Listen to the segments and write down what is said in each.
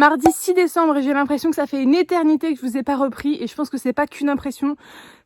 mardi 6 décembre et j'ai l'impression que ça fait une éternité que je vous ai pas repris et je pense que c'est pas qu'une impression.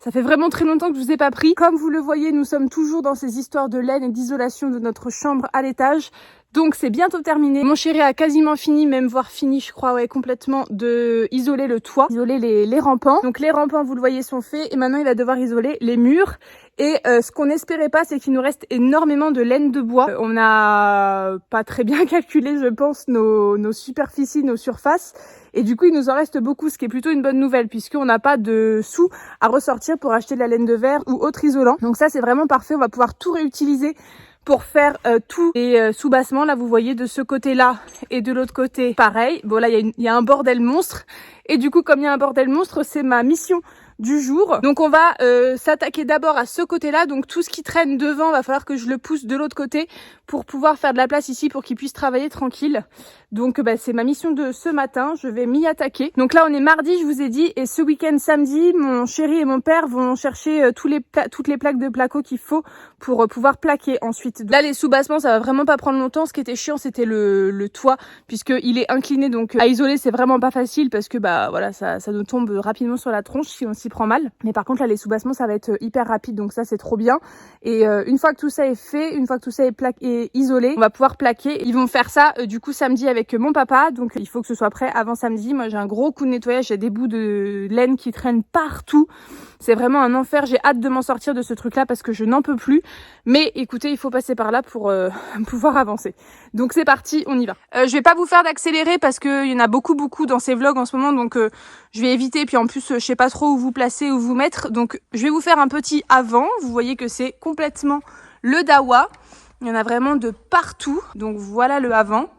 Ça fait vraiment très longtemps que je vous ai pas pris. Comme vous le voyez, nous sommes toujours dans ces histoires de laine et d'isolation de notre chambre à l'étage. Donc c'est bientôt terminé. Mon chéri a quasiment fini, même voire fini je crois, ouais, complètement de isoler le toit, isoler les rampants. Donc les rampants, vous le voyez, sont faits et maintenant il va devoir isoler les murs. Et ce qu'on n'espérait pas, c'est qu'il nous reste énormément de laine de bois. On n'a pas très bien calculé, je pense, nos superficies, nos surfaces. Et du coup, il nous en reste beaucoup, ce qui est plutôt une bonne nouvelle, puisqu'on n'a pas de sous à ressortir pour acheter de la laine de verre ou autre isolant. Donc ça, c'est vraiment parfait. On va pouvoir tout réutiliser pour faire tous les soubassements. Là, vous voyez, de ce côté-là et de l'autre côté, pareil. Bon, là, il y a un bordel monstre. Et du coup, comme il y a un bordel monstre, c'est ma mission du jour. Donc on va s'attaquer d'abord à ce côté-là. Donc tout ce qui traîne devant, va falloir que je le pousse de l'autre côté pour pouvoir faire de la place ici pour qu'il puisse travailler tranquille. Donc c'est ma mission de ce matin. Je vais m'y attaquer. Donc là on est mardi, je vous ai dit, et ce week-end samedi, mon chéri et mon père vont chercher toutes les plaques de placo qu'il faut pour pouvoir plaquer ensuite. Là les soubassements, ça va vraiment pas prendre longtemps. Ce qui était chiant, c'était le toit, puisqu'il est incliné, donc à isoler c'est vraiment pas facile parce que voilà, ça nous tombe rapidement sur la tronche si on s'y prend mal. Mais par contre là les soubassements, ça va être hyper rapide, donc ça c'est trop bien. Et une fois que tout ça est fait, une fois que tout ça est isolé, on va pouvoir plaquer. Ils vont faire ça du coup samedi avec mon papa, donc il faut que ce soit prêt avant samedi. Moi j'ai un gros coup de nettoyage, j'ai des bouts de laine qui traînent partout. C'est vraiment un enfer, j'ai hâte de m'en sortir de ce truc là parce que je n'en peux plus. Mais écoutez, il faut passer par là pour pouvoir avancer. Donc c'est parti, on y va. Je vais pas vous faire d'accélérer parce qu'il y en a beaucoup dans ces vlogs en ce moment, donc je vais éviter. Puis en plus je sais pas trop où vous placer, où vous mettre, donc je vais vous faire un petit avant. Vous voyez que c'est complètement le dawa, il y en a vraiment de partout, donc voilà le avant.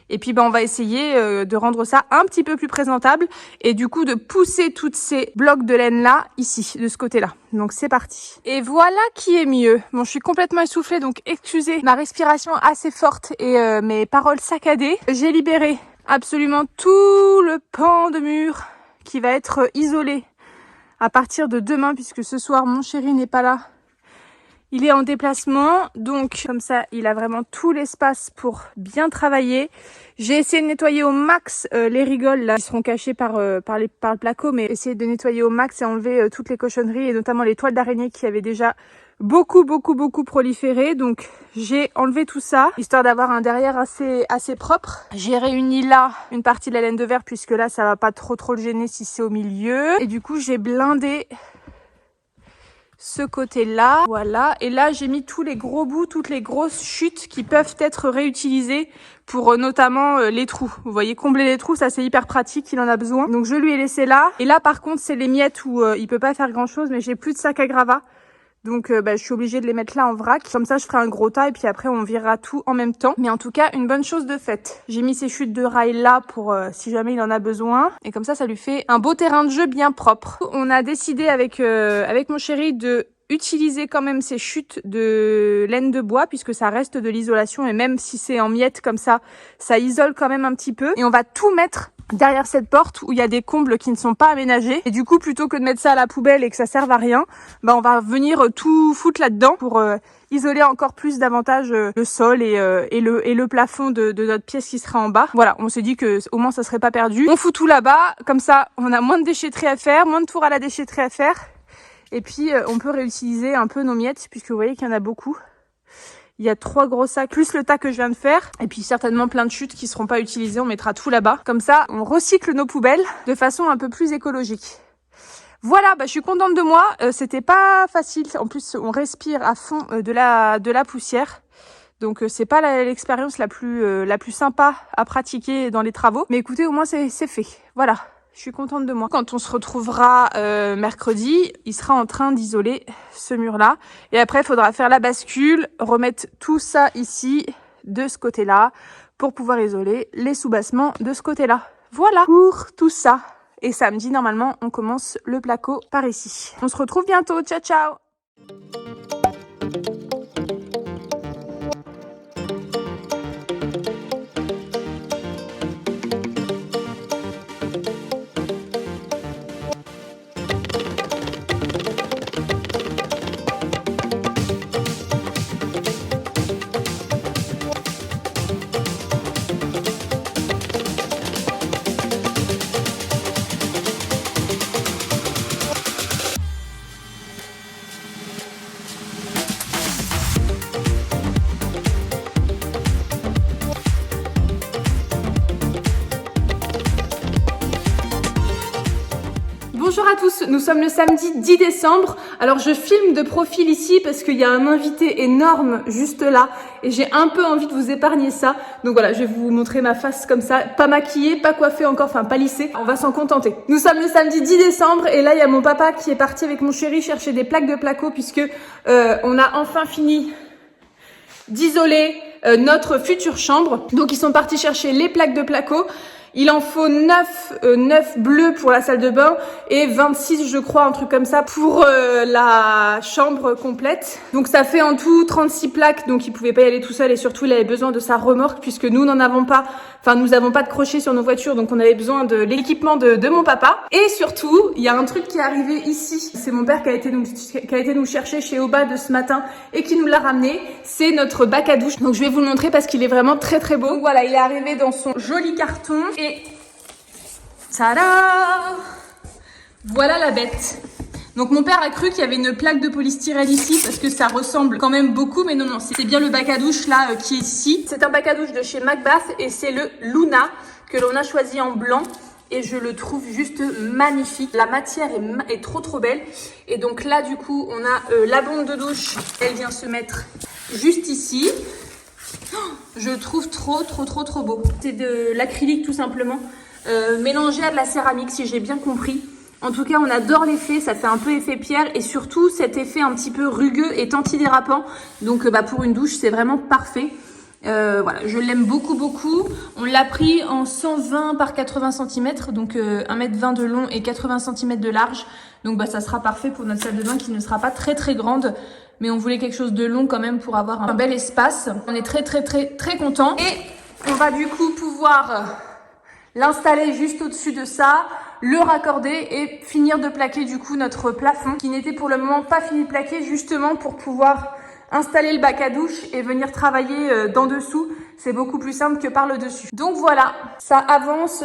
Et puis on va essayer de rendre ça un petit peu plus présentable et du coup de pousser toutes ces blocs de laine là ici, de ce côté là. Donc c'est parti. Et voilà qui est mieux. Bon, je suis complètement essoufflée, donc excusez ma respiration assez forte et mes paroles saccadées. J'ai libéré absolument tout le pan de mur qui va être isolé à partir de demain, puisque ce soir mon chéri n'est pas là. Il est en déplacement, donc comme ça, il a vraiment tout l'espace pour bien travailler. J'ai essayé de nettoyer au max les rigoles là, qui seront cachées par le placo, mais essayer de nettoyer au max et enlever toutes les cochonneries et notamment les toiles d'araignée qui avaient déjà beaucoup proliféré. Donc j'ai enlevé tout ça, histoire d'avoir un derrière assez propre. J'ai réuni là une partie de la laine de verre, puisque là ça va pas trop le gêner si c'est au milieu. Et du coup j'ai blindé ce côté-là, voilà. Et là, j'ai mis tous les gros bouts, toutes les grosses chutes qui peuvent être réutilisées pour notamment les trous. Vous voyez, combler les trous, ça c'est hyper pratique, il en a besoin. Donc je lui ai laissé là. Et là, par contre, c'est les miettes où il peut pas faire grand-chose, mais j'ai plus de sac à gravat. Donc je suis obligée de les mettre là en vrac. Comme ça, je ferai un gros tas et puis après, on virera tout en même temps. Mais en tout cas, une bonne chose de faite. J'ai mis ces chutes de rails là pour si jamais il en a besoin. Et comme ça lui fait un beau terrain de jeu bien propre. On a décidé avec mon chéri de utiliser quand même ces chutes de laine de bois, puisque ça reste de l'isolation. Et même si c'est en miettes comme ça isole quand même un petit peu. Et on va tout mettre derrière cette porte où il y a des combles qui ne sont pas aménagés. Et du coup, plutôt que de mettre ça à la poubelle et que ça serve à rien, on va venir tout foutre là-dedans pour isoler encore plus davantage le sol et le plafond de notre pièce qui sera en bas. Voilà, on s'est dit que au moins ça serait pas perdu. On fout tout là-bas, comme ça on a moins de déchetterie à faire, moins de tours à la déchetterie à faire. Et puis on peut réutiliser un peu nos miettes, puisque vous voyez qu'il y en a beaucoup. Il y a 3 gros sacs, plus le tas que je viens de faire. Et puis certainement plein de chutes qui seront pas utilisées. On mettra tout là-bas. Comme ça, on recycle nos poubelles de façon un peu plus écologique. Voilà, je suis contente de moi. C'était pas facile. En plus, on respire à fond de la poussière. Donc c'est pas l'expérience la plus sympa à pratiquer dans les travaux. Mais écoutez, au moins c'est fait. Voilà. Je suis contente de moi. Quand on se retrouvera mercredi, il sera en train d'isoler ce mur-là. Et après, il faudra faire la bascule, remettre tout ça ici, de ce côté-là, pour pouvoir isoler les soubassements de ce côté-là. Voilà pour tout ça. Et samedi, normalement, on commence le placo par ici. On se retrouve bientôt. Ciao, ciao! Bonjour à tous, nous sommes le samedi 10 décembre. Alors je filme de profil ici parce qu'il y a un invité énorme juste là et j'ai un peu envie de vous épargner ça. Donc voilà, je vais vous montrer ma face comme ça, pas maquillée, pas coiffée encore, enfin pas lissée. On va s'en contenter. Nous sommes le samedi 10 décembre et là il y a mon papa qui est parti avec mon chéri chercher des plaques de placo puisque on a enfin fini d'isoler notre future chambre. Donc ils sont partis chercher les plaques de placo. Il en faut 9 bleus pour la salle de bain et 26 je crois, un truc comme ça pour la chambre complète. Donc ça fait en tout 36 plaques, donc il pouvait pas y aller tout seul et surtout il avait besoin de sa remorque puisque nous n'en avons pas, enfin nous avons pas de crochet sur nos voitures, donc on avait besoin de l'équipement de mon papa. Et surtout, il y a un truc qui est arrivé ici, c'est mon père qui a été nous chercher chez Oba de ce matin et qui nous l'a ramené, c'est notre bac à douche. Donc je vais vous le montrer parce qu'il est vraiment très très beau. Donc voilà, il est arrivé dans son joli carton. Et tada! Voilà la bête. Donc mon père a cru qu'il y avait une plaque de polystyrène ici parce que ça ressemble quand même beaucoup, mais non, c'est bien le bac à douche là qui est ici. C'est un bac à douche de chez Macbeth et c'est le Luna que l'on a choisi en blanc et je le trouve juste magnifique. La matière est trop belle. Et donc là du coup on a la bombe de douche, elle vient se mettre juste ici. Je trouve trop beau. C'est de l'acrylique tout simplement, mélangé à de la céramique si j'ai bien compris. En tout cas on adore l'effet, ça fait un peu effet pierre et surtout cet effet un petit peu rugueux est antidérapant. Donc pour une douche c'est vraiment parfait. Voilà, je l'aime beaucoup. On l'a pris en 120 par 80 cm, donc 1,20 m de long et 80 cm de large. Donc ça sera parfait pour notre salle de bain qui ne sera pas très grande. Mais on voulait quelque chose de long quand même pour avoir un bel espace. On est très content. Et on va du coup pouvoir l'installer juste au-dessus de ça, le raccorder et finir de plaquer du coup notre plafond qui n'était pour le moment pas fini de plaquer, justement pour pouvoir installer le bac à douche et venir travailler d'en dessous. C'est beaucoup plus simple que par le dessus. Donc voilà, ça avance,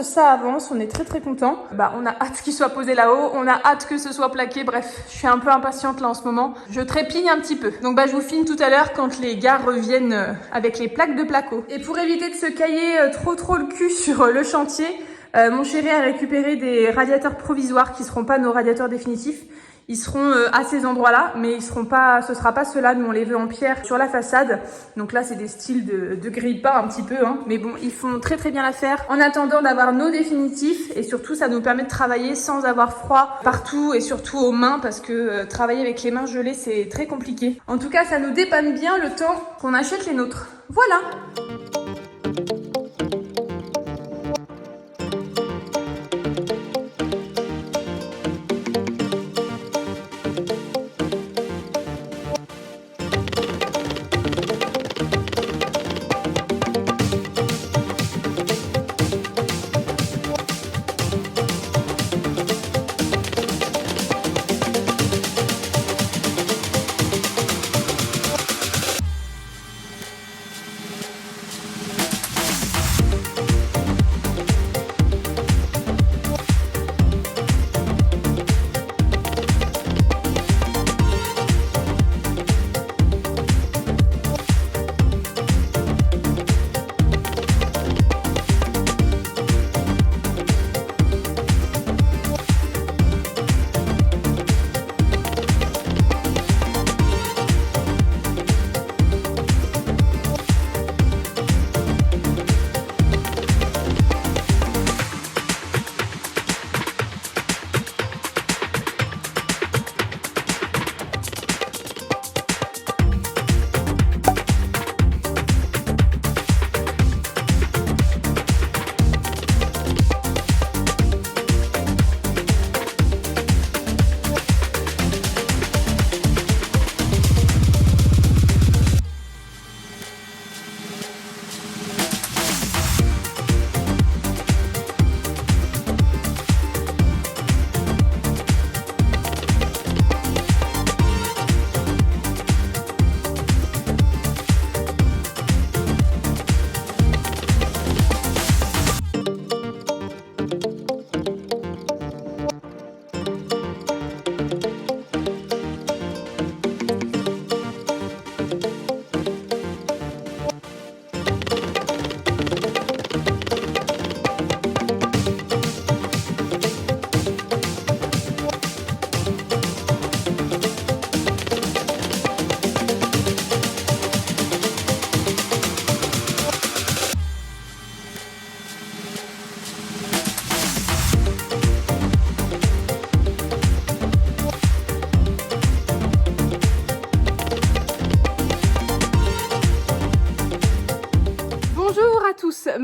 on est très content. On a hâte qu'il soit posé là-haut, on a hâte que ce soit plaqué. Bref, je suis un peu impatiente là en ce moment. Je trépigne un petit peu. Donc je vous filme tout à l'heure quand les gars reviennent avec les plaques de placo. Et pour éviter de se cailler trop le cul sur le chantier, mon chéri a récupéré des radiateurs provisoires qui seront pas nos radiateurs définitifs. Ils seront à ces endroits-là, mais ce sera pas ceux-là. Nous, on les veut en pierre sur la façade. Donc là, c'est des styles de grille-pain un petit peu, hein. Mais bon, ils font très bien l'affaire. En attendant d'avoir nos définitifs, et surtout, ça nous permet de travailler sans avoir froid partout et surtout aux mains, parce que travailler avec les mains gelées, c'est très compliqué. En tout cas, ça nous dépanne bien le temps qu'on achète les nôtres. Voilà!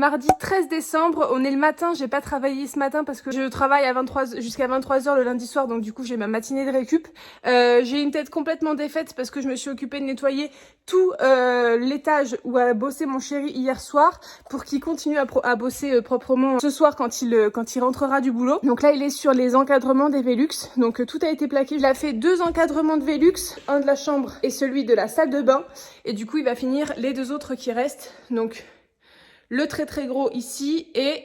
mardi 13 décembre, on est le matin, j'ai pas travaillé ce matin parce que je travaille à 23 jusqu'à 23h le lundi soir, donc du coup j'ai ma matinée de récup. J'ai une tête complètement défaite parce que je me suis occupée de nettoyer tout l'étage où a bossé mon chéri hier soir pour qu'il continue à bosser proprement ce soir quand il rentrera du boulot. Donc là il est sur les encadrements des Velux, donc tout a été plaqué. Il a fait 2 encadrements de Velux, un de la chambre et celui de la salle de bain, et du coup il va finir les 2 autres qui restent, donc le très gros ici et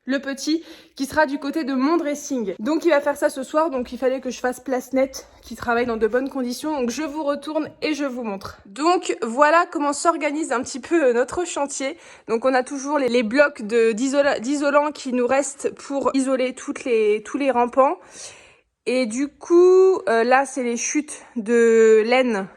le petit qui sera du côté de mon dressing. Donc il va faire ça ce soir, donc il fallait que je fasse place nette, qu'il travaille dans de bonnes conditions. Donc je vous retourne et je vous montre. Donc voilà comment s'organise un petit peu notre chantier. Donc on a toujours les blocs d'isolant qui nous restent pour isoler tous les rampants. Et du coup là c'est les chutes de laine.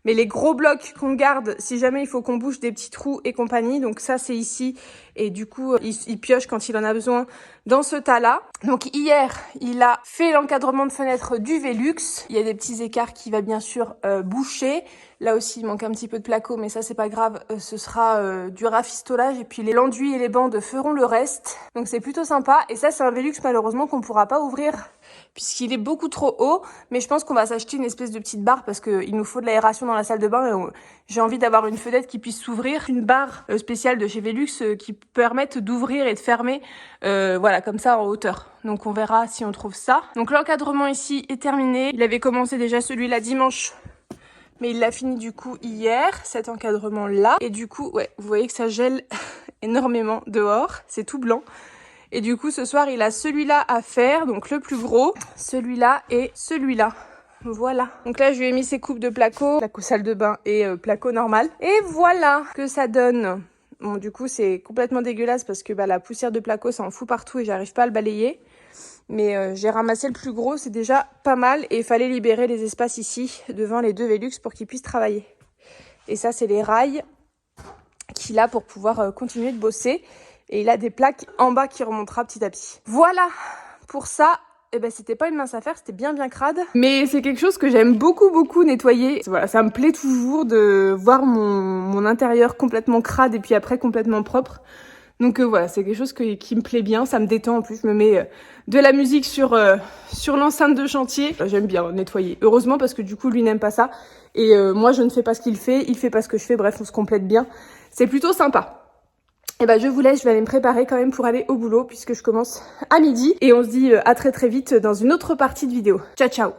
Mais les gros blocs qu'on garde, si jamais il faut qu'on bouge des petits trous et compagnie, donc ça c'est ici. Et du coup, il pioche quand il en a besoin dans ce tas-là. Donc hier, il a fait l'encadrement de fenêtre du Velux. Il y a des petits écarts qui va bien sûr boucher. Là aussi, il manque un petit peu de placo, mais ça c'est pas grave. Ce sera du rafistolage et puis l'enduit et les bandes feront le reste. Donc c'est plutôt sympa. Et ça c'est un Velux malheureusement qu'on pourra pas ouvrir puisqu'il est beaucoup trop haut. Mais je pense qu'on va s'acheter une espèce de petite barre parce qu'il nous faut de l'aération dans la salle de bain. Et j'ai envie d'avoir une fenêtre qui puisse s'ouvrir. Une barre spéciale de chez Velux qui permettent d'ouvrir et de fermer, voilà, comme ça en hauteur. Donc on verra si on trouve ça. Donc l'encadrement ici est terminé. Il avait commencé déjà celui-là dimanche, mais il l'a fini du coup hier, cet encadrement-là. Et du coup, ouais, vous voyez que ça gèle énormément dehors. C'est tout blanc. Et du coup, ce soir, il a celui-là à faire, donc le plus gros, celui-là et celui-là. Voilà. Donc là, je lui ai mis ses coupes de placo salle de bain et placo normal. Et voilà que ça donne. Bon, du coup, c'est complètement dégueulasse parce que la poussière de placo, ça en fout partout et j'arrive pas à le balayer. Mais j'ai ramassé le plus gros, c'est déjà pas mal. Et il fallait libérer les espaces ici, devant les 2 Velux, pour qu'ils puissent travailler. Et ça, c'est les rails qu'il a pour pouvoir continuer de bosser. Et il a des plaques en bas qui remontera petit à petit. Voilà pour ça. Eh ben, c'était pas une mince affaire, c'était bien crade. Mais c'est quelque chose que j'aime beaucoup nettoyer. Voilà, ça me plaît toujours de voir mon intérieur complètement crade et puis après complètement propre. Donc voilà, c'est quelque chose qui me plaît bien, ça me détend. En plus, je me mets de la musique sur l'enceinte de chantier. J'aime bien nettoyer. Heureusement parce que du coup, lui n'aime pas ça. Et moi, je ne fais pas ce qu'il fait, il fait pas ce que je fais. Bref, on se complète bien. C'est plutôt sympa. Et ben je vous laisse, je vais aller me préparer quand même pour aller au boulot puisque je commence à midi. Et on se dit à très vite dans une autre partie de vidéo. Ciao ciao.